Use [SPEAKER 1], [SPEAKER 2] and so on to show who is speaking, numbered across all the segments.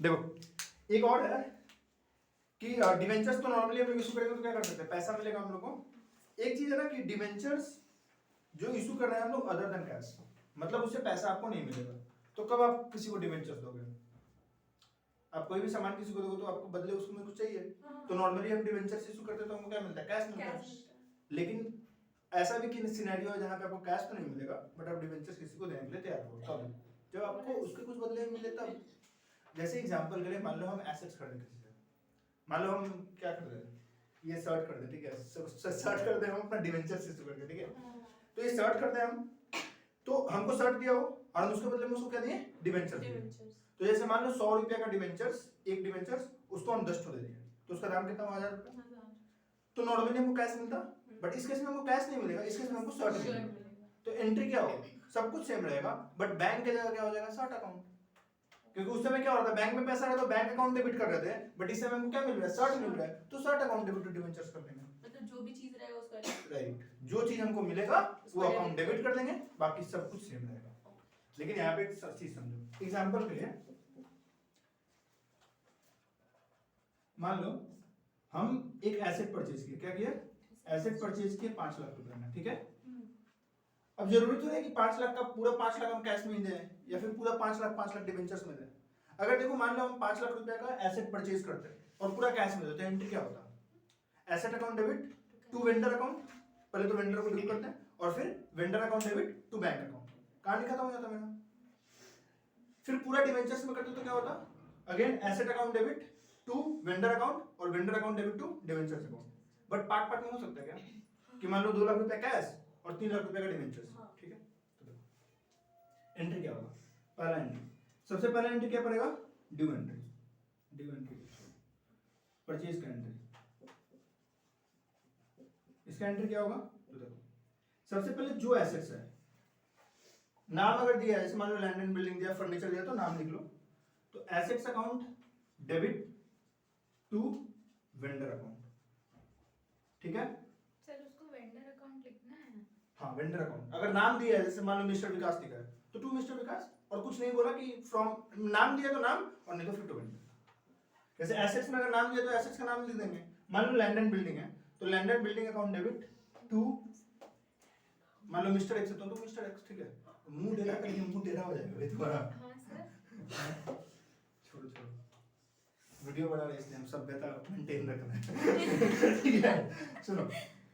[SPEAKER 1] देखो एक और है कि डिवेंचर्स तो नॉर्मली हम लोग इशू करेंगे तो क्या कर सकते हैं, पैसा मिलेगा हम लोग को। एक चीज है ना कि डिवेंचर्स जो इशू कर रहे हैं हम लोग अदर देन कैश, मतलब उससे पैसा आपको नहीं मिलेगा। तो कब आप किसी को डिवेंचर्स दोगे? आप कोई भी सामान किसी को दोगे तो आपको बदले उसमें कुछ चाहिए। तो नॉर्मली हम डिवेंचर्स इशू करते हैं तो हमको क्या मिलता है, कैश मिलता है। लेकिन ऐसा भी कि सिनेरियो है जहाँ पे आपको कैश तो नहीं मिलेगा बट आप डिवेंचर्स किसी को देने के लिए तैयार हो, तब जब आपको उसके कुछ बदले में मिले तब। जैसे एग्जांपल करें, मान लो हम एसेट्स खरीदे किसी से, मान लो हम क्या कर रहे हैं, ये शर्ट कर दे, ठीक है, शर्ट कर दे हम अपना डिवेंचर्स इशू करके, ठीक है। तो ये शर्ट कर दे हम, तो हमको शर्ट दिया हो और हम उसके बदले में उसको क्या दिए, डिवेंचर्स दिए। तो जैसे मान लो 100 रुपया का डिवेंचर्स, एक डिवेंचर्स, उसको हम 10 दे दिए तो उसका दाम कितना, 1000 रुपया। तो नॉर्मली हमको कैश मिलता, बट इस केस में हमको कैश नहीं मिलेगा, इस केस में हमको शर्ट मिलेगा। तो एंट्री क्या होगा, सब कुछ सेम रहेगा बट बैंक की जगह क्या हो जाएगा, शर्ट अकाउंट। क्योंकि उस समय क्या हो रहा था, बैंक में पैसा आ रहा था, बैंक अकाउंट डेबिट कर रहे थे, बट इस समय हमको क्या मिल रहा है, शर्ट मिल रहा है, तो short account debit to debentures कर देंगे।
[SPEAKER 2] मतलब जो भी चीज रहेगा उसका
[SPEAKER 1] राइट, जो चीज हमको मिलेगा वो अकाउंट डेबिट कर देंगे, बाकी सब कुछ सेम रहेगा। लेकिन यहाँ पे एक चीज समझो, एग्जांपल के लिए मान लो हम एक एसेट परचेज किए, क्या किया, एसेट परचेज किए 5 लाख रुपए में, ठीक है। अब जरूरी तो है कि 5 लाख का पूरा 5 लाख हम कैश में ही दें या फिर पूरा 5 लाख डिवेंचर्स में दें। अगर देखो मान लो हम 5 लाख रुपए का एसेट परचेज करते हैं और पूरा कैश में देते हैं, एंट्री क्या होता, asset account debit to vendor account, पहले तो वेंडर को डेबिट करते हैं और फिर vendor account debit to bank account, कहानी खत्म हो जाता मेरा। फिर पूरा डिवेंचर्स में करते तो क्या होता, again asset account debit to vendor account और vendor account debit to debentures account. But part part में हो सकता है क्या कि मान लो 2 लाख रुपए कैश और 3 लाख रुपए का डिवेंचर्स, ठीक है। तो देखो एंट्री क्या होगा, पहला एंट्री, सबसे पहला एंट्री क्या पड़ेगा, due entry, due entry purchase का एंट्री, इसका एंट्री क्या होगा। तो देखो सबसे पहले जो एसेट्स है, नाम अगर दिया है, जैसे मान लो लैंड एंड बिल्डिंग दिया, फर्नीचर दिया, तो नाम लिख लो। तो assets account debit to vendor account, ठीक है।
[SPEAKER 2] सर उसको वेंडर अकाउंट लिखना है।
[SPEAKER 1] हाँ वेंडर अकाउंट, अगर नाम दिया है, जैसे मान लो मिस्टर विकास लिखा है तो टू मिस्टर विकास, और कुछ नहीं बोला कि फ्रॉम, नाम दिया तो नाम और नहीं तो फिर टू वेंडर। जैसे एसेट्स में अगर नाम दिया तो एसेट्स का नाम लिख देंगे, मान लो लैंड एंड बिल्डिंग है तो land and building account debit to, मान लो मिस्टर एक्स है तो मिस्टर एक्स, ठीक है। मुंह टेढ़ा करके मुंह टेढ़ा हो जाएगा तुम्हारा।
[SPEAKER 2] हाँ सर।
[SPEAKER 1] छोड़ो छोड़ो, वीडियो बना रहे इसलिए हम सभ्यता मेंटेन रखना है। ठीक है, सुनो,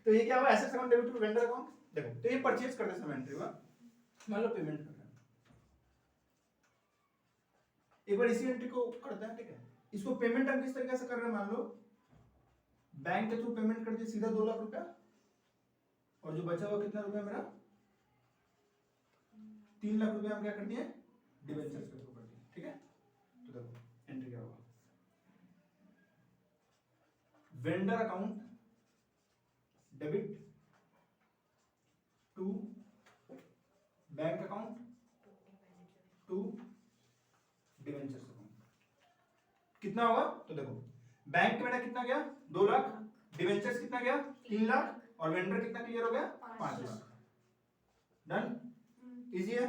[SPEAKER 1] तो ये क्या हुआ, assets account debit to vendor account. देखो तो ये परचेज करते समय एंट्री हुआ, मान लो पेमेंट कर रहे हैं, एक बार इसी एंट्री को करते हैं, ठीक है। इसको पेमेंट हम किस तरीके से कर रहे हैं, मान लो बैंक के थ्रू पेमेंट कर दिए सीधा 2 लाख रुपया, और जो बचा हुआ कितना रुपया मेरा, 3 लाख रुपया हम क्या कर दिए, डिवेंचर्स के थ्रू कर दिए, ठीक है। तो देखो एंट्री क्या होगा, vendor account debit to bank account to debentures account, कितना होगा। तो देखो बैंक मेरा कितना गया, 2 लाख, डिवेंचर्स कितना गया, 3 लाख, और वेंडर कितना क्लियर हो गया, 5 लाख। डन, इजी है।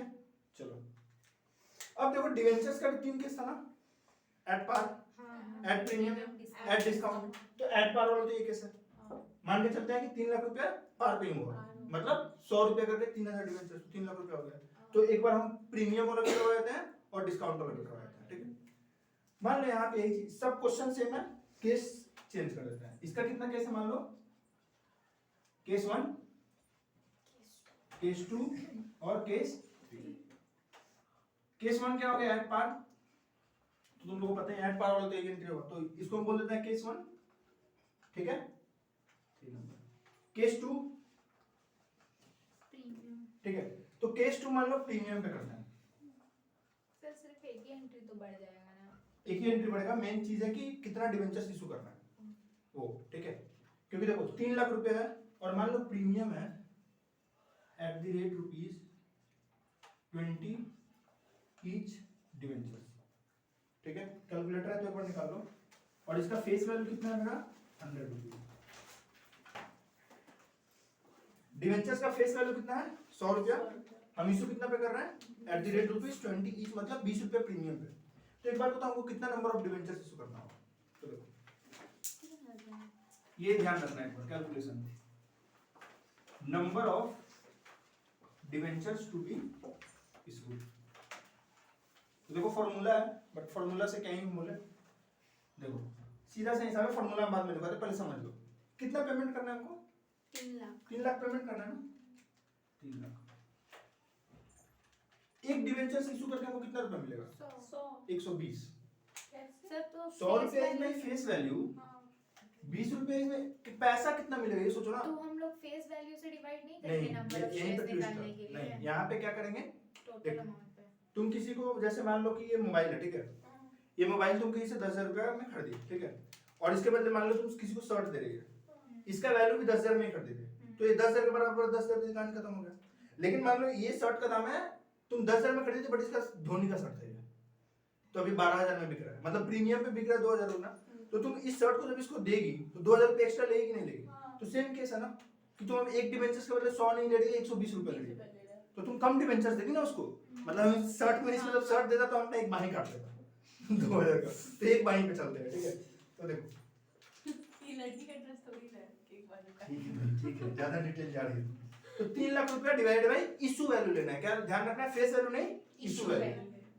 [SPEAKER 1] चलो अब देखो डिवेंचर्स का भी 3 केस था ना, at par, at premium, at discount. तो एट पार वाला तो ये केस है, मान के चलते हैं कि 3 लाख रुपया पार पे हुआ, मतलब 100 रुपया करके 3000 डिवेंचर्स, 3 लाख रुपया हो गया। तो एक बार हम प्रीमियम वाला भी करवाते हैं और डिस्काउंट वाला भी करवाते हैं, ठीक है। मान लो यहाँ पे यही चीज, सब क्वेश्चन सेम है, केस चेंज कर देते हैं। इसका कितना केस है, मान लो केस 1, केस 2 और केस 3। केस 1 क्या हो गया, एट पार, तो तुम लोगों को पता है एट पार वाला तो एक एंट्री होगा, तो इसको हम बोल देते हैं केस 1, ठीक है। 3 नंबर केस 2
[SPEAKER 2] प्रीमियम,
[SPEAKER 1] ठीक है। तो केस 2 मान लो प्रीमियम पे करना है,
[SPEAKER 2] सर सिर्फ एक ही एंट्री तो बढ़ जाएगा ना,
[SPEAKER 1] एक ही एंट्री बढ़ेगा, मेन चीज है कि कितना डिवेंचर्स इशू करना है वो, ठीक है। क्योंकि देखो 3 लाख रुपए है और मान लो प्रीमियम है at the rate ₹20 each debentures, ठीक है। कैलकुलेटर है तो एक बार निकाल लो, और इसका फेस वैल्यू कितना है मेरा, 100 रुपीज। डिवेंचर्स का फेस वैल्यू कितना है, 100 रुपया, हम इशू कितना पे कर रहे हैं, एट द रेट ₹20 ईच, मतलब 20 रुपये प्रीमियम पे। तो एक बात बताओ आपको कितना नंबर ऑफ डिवेंचर्स इशू करना होगा? तो देखो ये ध्यान रखना है एक बार कैलकुलेशन में, number of debentures to be issued. तो देखो फॉर्मूला है, बट फॉर्मूला से क्या ही बोले, देखो सीधा सा हिसाब है, फॉर्मूला बाद में लिखा, पहले समझ लो कितना पेमेंट करना है हमको।
[SPEAKER 2] 3 लाख
[SPEAKER 1] 3 लाख पेमेंट करना है ना, 3 लाख। एक डिवेंचर इशू करके हमको कितना रुपया मिलेगा?
[SPEAKER 2] 100
[SPEAKER 1] 120।
[SPEAKER 2] सर तो
[SPEAKER 1] 100 रुपए में फेस वैल्यू, 20 रुपए में पैसा कितना मिलेगा ये सोचो ना।
[SPEAKER 2] तो हम लोग फेस वैल्यू से डिवाइड नहीं
[SPEAKER 1] नहीं,
[SPEAKER 2] करेंगे नंबर ऑफ
[SPEAKER 1] यहीं
[SPEAKER 2] शेयर्स
[SPEAKER 1] पे ट्विस्ट
[SPEAKER 2] निकालने के
[SPEAKER 1] है।
[SPEAKER 2] लिए,
[SPEAKER 1] नहीं, यहाँ पे क्या करेंगे,
[SPEAKER 2] टोटल
[SPEAKER 1] देखो।
[SPEAKER 2] अमाउंट पे।
[SPEAKER 1] तुम किसी को जैसे मान लो कि ये मोबाइल है, ठीक है, ये मोबाइल तुम कहीं से 10,000 रुपया में खरीदी, ठीक है, और इसके बदले मान लो तुम किसी को शर्ट दे रही है, इसका वैल्यू भी 10,000 में खरीदे थे, तो ये 10,000 के बराबर 10,000 की दुकान खत्म हो गया। लेकिन मान लो ये शर्ट का दाम है, तुम 10,000 में खरीदे, बट इसका धोनी का शर्ट है ये, तो अभी 12,000 में बिक रहा है, मतलब प्रीमियम पे बिक रहा है 2,000 होना। तो तुम इस शर्ट को जब इसको देगी तो 2,000 रुपये एक्स्ट्रा लेगी कि नहीं लेगी? तो सेम केस है ना कि तुम एक डिवेंचर्स के बदले 100 नहीं ले रही है, 120 रुपए ले रही है, तो तुम कम डिवेंचर्स देगी ना उसको। मतलब शर्ट में इसमें जब शर्ट देता तो हमने एक बाही काट देता 2,000 का, तो एक बाही पे चलते हैं, ठीक है। तो देखो
[SPEAKER 3] ये लड़की का ड्रेस थोड़ी ना एक बार का,
[SPEAKER 1] ठीक है, ज्यादा डिटेल जा रही है। तो 3 लाख रुपया डिवाइड बाय इशू वैल्यू लेना है, क्या ध्यान रखना है, फेस वैल्यू नहीं, इशू वैल्यू।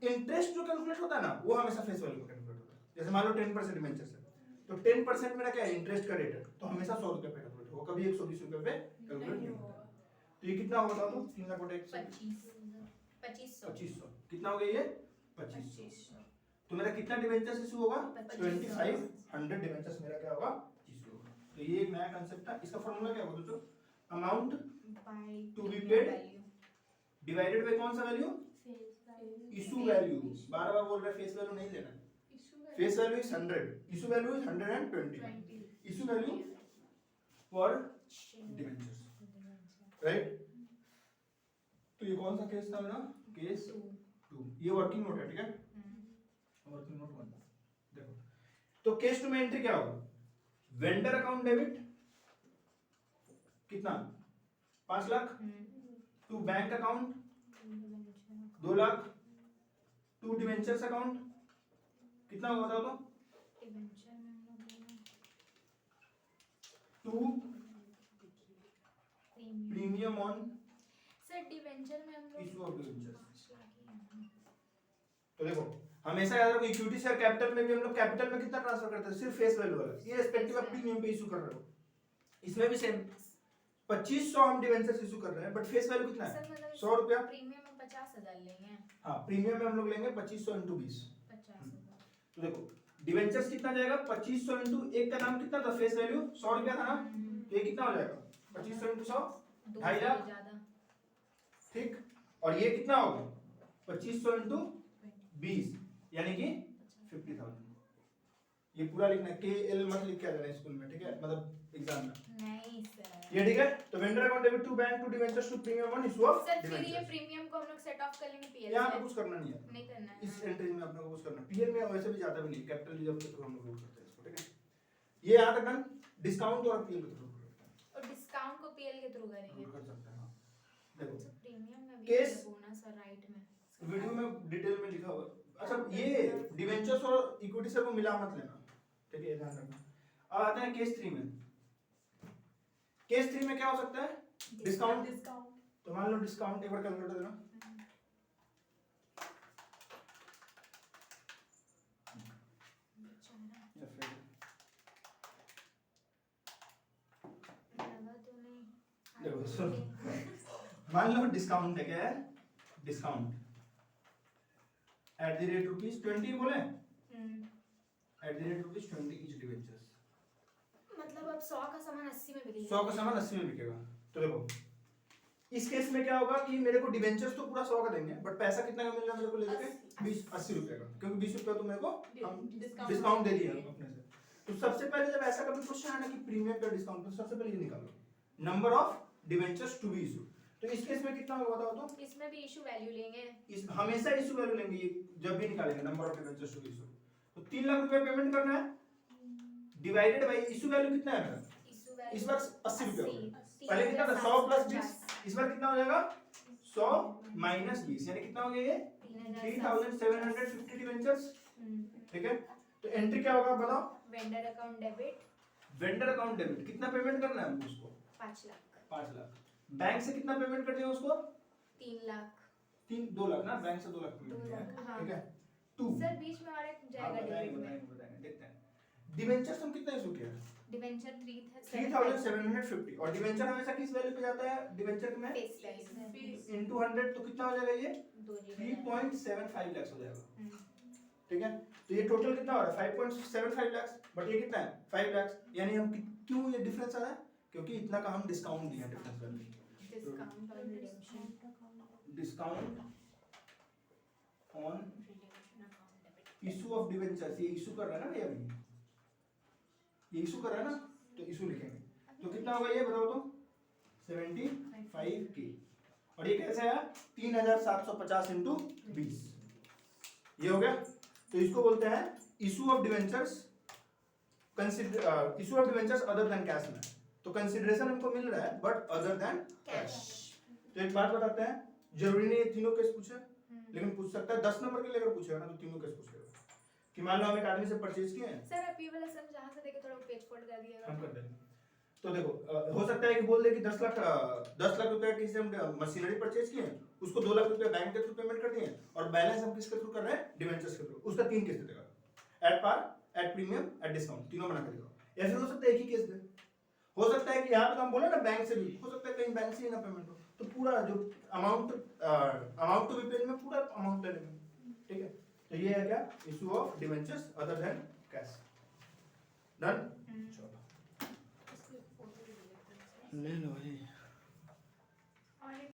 [SPEAKER 1] इंटरेस्ट जो कैलकुलेट होता है ना वो हमेशा फेस वैल्यू पे कैलकुलेट होता है। जैसे मान लो 10% डिवेंचर्स है, तो 10% मेरा क्या है, इंटरेस्ट का रेट है, तो हमेशा 100 रुपए पे कैलकुलेट होगा, कभी 120 रुपए पे कैलकुलेट नहीं होगा। तो ये कितना होगा बताओ तो? 3 लाख बटे
[SPEAKER 2] 2500
[SPEAKER 1] कितना हो गया ये? 2500। तो मेरा कितना डिवेंचर्स इशू होगा? 2500 डिवेंचर्स मेरा क्या होगा? इशू होगा। तो ये एक नया कांसेप्ट था। इसका फार्मूला क्या होगा दोस्तों? Amount to be paid divided by कौन सा वैल्यू? Issue value. बार बार बोल रहे फेस वैल्यू नहीं लेना, face value is 100, issue value is 120, issue value for debentures, right. तो ये कौन सा केस था मेरा? केस 2। ये वर्किंग नोट है, ठीक है, वर्किंग नोट 1। देखो तो केस 2 में एंट्री क्या होगा? वेंडर अकाउंट डेबिट कितना? 5 lakh. To bank account 2 lakh. To debentures account कितना होगा बताओ तो? To premium on
[SPEAKER 2] sir debenture में हम लोग
[SPEAKER 1] इशू ऑफ डिवेंचर्स।
[SPEAKER 2] 5 लाख ही है।
[SPEAKER 1] तो देखो हमेशा याद रखो, इक्विटी शेयर कैपिटल में भी हम लोग कैपिटल में कितना ट्रांसफर करते हैं? सिर्फ फेस वैल्यू वाला, ये रिस्पेक्टिव ऑफ प्रीमियम पे इशू कर रहे हो। इसमें भी सेम 2500 हम डिवेंचर्स इशू कर रहे हैं, बट फेस वैल्यू कितना है? 100 रुपया।
[SPEAKER 2] प्रीमियम में 50,000 लेंगे।
[SPEAKER 1] हाँ, प्रीमियम में हम लोग लेंगे 2500 इंटू 20।
[SPEAKER 2] 50,000।
[SPEAKER 1] तो देखो डिवेंचर्स कितना जाएगा? 2500 इंटू एक का दाम कितना था? फेस वैल्यू 100 रुपया था ना, तो ये कितना हो जाएगा? 2500 इंटू 100 2.5 लाख, ठीक। और ये कितना होगा? 2500 इंटू 20 यानी कि 50,000। ये पूरा लिखना है, के एल मत लिख के आ जाना स्कूल में, ठीक है, मतलब एग्जाम में।
[SPEAKER 2] नहीं सर।
[SPEAKER 1] ये ठीक है। तो vendor account debit to bank to debentures to premium on issue of
[SPEAKER 2] sir फिर ये
[SPEAKER 1] डिवेंचर्स।
[SPEAKER 2] प्रीमियम को हम लोग सेट ऑफ कर लेंगे पीएल
[SPEAKER 1] यहाँ पे
[SPEAKER 2] में।
[SPEAKER 1] कुछ करना नहीं है,
[SPEAKER 2] नहीं करना है।
[SPEAKER 1] इस एंट्री में अपने को कुछ करना। पीएल में वैसे भी ज्यादा भी नहीं, कैपिटल रिजर्व के थ्रू हम लोग रूल करते हैं इसको, ठीक है। ये यहाँ तक डन। डिस्काउंट और पीएल के थ्रू
[SPEAKER 2] और डिस्काउंट को पीएल के थ्रू करेंगे।
[SPEAKER 1] कर सकते हैं। हाँ देखो
[SPEAKER 2] सर प्रीमियम में भी
[SPEAKER 1] केस-
[SPEAKER 2] बोनस और राइट में
[SPEAKER 1] वीडियो में डिटेल में लिखा हुआ है। अच्छा ये डिवेंचर्स और इक्विटी से को मिला मत लेना, ठीक है, ध्यान रखना। अब आते हैं केस 3 में। केस 3 में क्या हो सकता है? डिस्काउंट। तो मान लो डिस्काउंट एक बार कैलकुलेटर देना। या फिर
[SPEAKER 2] लगा तो नहीं।
[SPEAKER 1] देखो सुनो, मान लो डिस्काउंट है, क्या है? डिस्काउंट एट द रेट ₹20 बोले, at the rate ₹20 each debentures.
[SPEAKER 2] मतलब अब 100 का सामान 80 में बिकेगा।
[SPEAKER 1] 100 का सामान 80 में बिकेगा। तो देखो इस केस में क्या होगा कि मेरे को डिवेंचर्स तो पूरा 100 का देंगे, बट पैसा कितना का मिल रहा है मेरे को लेके? 80 रुपए का, क्योंकि 20 रुपया तो मेरे को हम डिस्काउंट दे दिया अपने से। तो सबसे पहले जब ऐसा कभी क्वेश्चन आना कि प्रीमियम पे डिस्काउंट, तो सबसे पहले ये निकालो number of debentures to be issue. तो इस केस में कितना होगा बताओ तो?
[SPEAKER 2] इसमें भी इशू वैल्यू लेंगे।
[SPEAKER 1] इस हमेशा इशू वैल्यू लेंगे, ये जब भी निकालेंगे number of debentures to be issue. तो 3 लाख रुपए पेमेंट करना है, डिवाइडेड बाय इशू वैल्यू कितना है मेरा?
[SPEAKER 2] इशू वैल्यू
[SPEAKER 1] इस बार 80 रुपए होगा। पहले कितना था? 100 प्लस 20। इस बार कितना हो जाएगा? 100 माइनस 20 यानी कितना हो गया ये? 3750 डिवेंचर्स ठीक है, तो एंट्री क्या होगा बताओ?
[SPEAKER 2] Vendor account debit
[SPEAKER 1] vendor account debit, कितना पेमेंट करना है हमको उसको?
[SPEAKER 2] 5 लाख
[SPEAKER 1] 5 लाख। बैंक से कितना पेमेंट कर दिया उसको?
[SPEAKER 2] 3 लाख
[SPEAKER 1] 2 लाख ना, बैंक से 2 लाख पेमेंट
[SPEAKER 2] 2
[SPEAKER 1] किया
[SPEAKER 2] लाख
[SPEAKER 1] है,
[SPEAKER 2] हाँ
[SPEAKER 1] ठीक है। 2
[SPEAKER 2] सर बीच में और एक जाएगा डेबिट में
[SPEAKER 1] बताएंगे देखते हैं। डिबेंचर्स हम कितना इशू किया?
[SPEAKER 2] डिवेंचर
[SPEAKER 1] 3750 और डिबेंचर हमेशा किस वैल्यू पे जाता है? डिबेंचर में
[SPEAKER 2] फेस वैल्यू
[SPEAKER 1] इनटू 100 तो कितना हो जाएगा ये?
[SPEAKER 2] 2
[SPEAKER 1] 3.75 लाख हो जाएगा, ठीक है। तो ये टोटल कितना हो रहा है? 5.75 लाख, बट ये कितना है? 5 लाख। यानी हम क्यों ये डिफरेंस आ रहा है? क्योंकि इतना का हम डिस्काउंट दिया difference value,
[SPEAKER 2] discount on redemption
[SPEAKER 1] discount on
[SPEAKER 2] redemption account debit
[SPEAKER 1] issue of debentures. ये इशू कर रहा है ना भैया, अभी ये इशू कर रहा है ना, तो इशू लिखेंगे। तो कितना होगा ये बताओ तो? 75K। और ये कैसे आया? 3750 इंटू 20, ये हो गया। तो इसको बोलते हैं issue of debentures, issue of debentures other than cash में। तो कंसिडरेशन हमको मिल रहा है बट अदर देन कैश। तो एक बात बताते हैं, जरूरी नहीं है तीनों केस पूछे, लेकिन पूछ सकता है 10 नंबर के लिए अगर पूछेगा ना तो तीनों केस पूछ लेगा। कि मान लो हम एक आदमी से परचेज किए हैं,
[SPEAKER 2] सर आप ये वाला सम जहां से देखे थोड़ा पेज फोल्ड कर दिएगा
[SPEAKER 1] हम कर देंगे। तो देखो हो सकता है कि बोल दे कि 10 लाख रुपए किसी से हम मशीनरी परचेज किए हैं, उसको 2 लाख रुपए बैंक के थ्रू पेमेंट कर दिए हैं और बैलेंस हम किसके थ्रू कर रहे हैं? डिवेंचर्स के थ्रू। उसका 3 केस देगा, at par, at premium, at discount, तीनों बना के देगा। या फिर हो सकता है एक ही केस दे, हो सकता है कि यहाँ पे हम बोले ना बैंक से भी, हो सकता है कहीं बैंक से ही ना पेमेंट हो, तो पूरा जो अमाउंट टू बी पेड में पूरा अमाउंट ले लेंगे, ठीक है। तो ये है क्या? Issue of debentures other than cash. Done, चलो
[SPEAKER 3] इसकी फोटो भी ले लेते हैं
[SPEAKER 1] ले लो भाई।